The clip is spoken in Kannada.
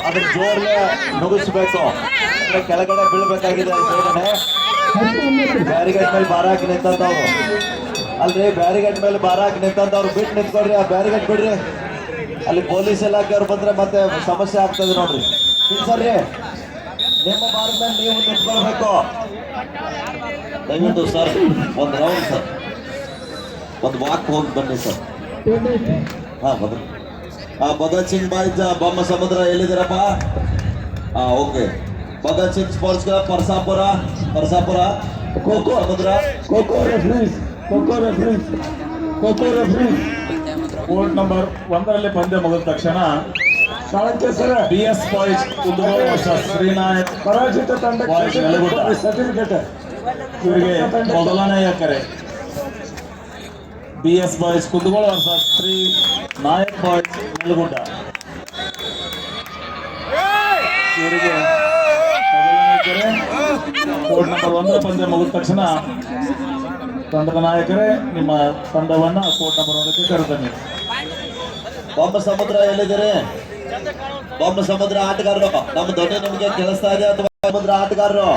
ಅದನ್ನ ಜೋರ್ಲೆ ನುಗ್ಗಿಸ್ಬೇಕು. ಕೆಳಗಡೆ ಬೀಳ್ಬೇಕಾಗಿದೆ ಬೇಗನೆ. ಬ್ಯಾರಿಗೇಡ್ ಮೇಲೆ ಭಾರ ಹಾಕಿ ನಿಂತವ್ರು ಅಲ್ರಿ, ಬ್ಯಾರಿಗೇಡ್ ಮೇಲೆ ಭಾರ ಹಾಕಿ ನಿಂತವ್ರು ಬಿಟ್ಟು ನಿಂತ್ಕೊಡ್ರಿ. ಆ ಬ್ಯಾರಿಗೇಡ್ ಬಿಡ್ರಿ. ಅಲ್ಲಿ ಪೊಲೀಸ್ ಇಲಾಖೆಯವ್ರು ಬಂದ್ರೆ ಮತ್ತೆ ಸಮಸ್ಯೆ ಆಗ್ತದೆ ನೋಡ್ರಿ. ಸರಿ, ನಿಮ್ಮ ಮಾರ್ಗ ಮೇಲೆ ನೀವು ನಿಂತ್ಕೊಳ್ಬೇಕು. ದಯವಿಟ್ಟು ಸರ್ ಒಂದು ರೌಂಡ್ ಸರ್, ಒಂದು ವಾಕ್ ಹೋಗಿ ಬನ್ನಿ ಸರ್. ಹಾ ಬನ್ನಿ. ಭಗತ್ ಸಿಂಗ್ ಬಾಯ್ಸ್ ಬೊಮ್ಮ ಸಮುದ್ರ ಎಲ್ಲಿದ್ದೀರಪ್ಪ? Okay. Bhagat Singh sports club Parasapura kho kho Samudra court number 1ರಲ್ಲಿ ಪಂದ್ಯ ಮುಗಿದ ತಕ್ಷಣ BS boys Kundagol versus Shrinayak ಪರಾಜಿತ ತಂಡ ಸರ್ಟಿಫಿಕೇಟ್ ಇವರಿಗೆ ಮೊದಲನೆಯ ಕರೆ. BS boys Kundagol versus Shri Nayak boys Nelagudda. ಇವರಿಗೆ ಮೊದಲನೇ ಕರೆ. ಕೋರ್ಟ್ ನಂಬರ್ 1ರ ಪಂದ್ಯ ಮುಗಿದ ತಕ್ಷಣ ತಂಡದ ನಾಯಕರೇ ನಿಮ್ಮ ತಂಡವನ್ನ ಕೋರ್ಟ್ ನಂಬರ್ 1ಕ್ಕೆ ಕರೆತನ್ನಿ. ಬೊಮ್ಮ ಸಮುದ್ರ ಎಲ್ಲಿದ್ದೀರಿ? ಬೊಮ್ಮ ಸಮುದ್ರ ಆಟಗಾರರು, ನಮ್ಮ ಧ್ವನಿ ನಿಮಗೆ ಕೇಳಿಸ್ತಾ ಇದೆ ಅಥವಾ? ಸಮುದ್ರ ಆಟಗಾರರು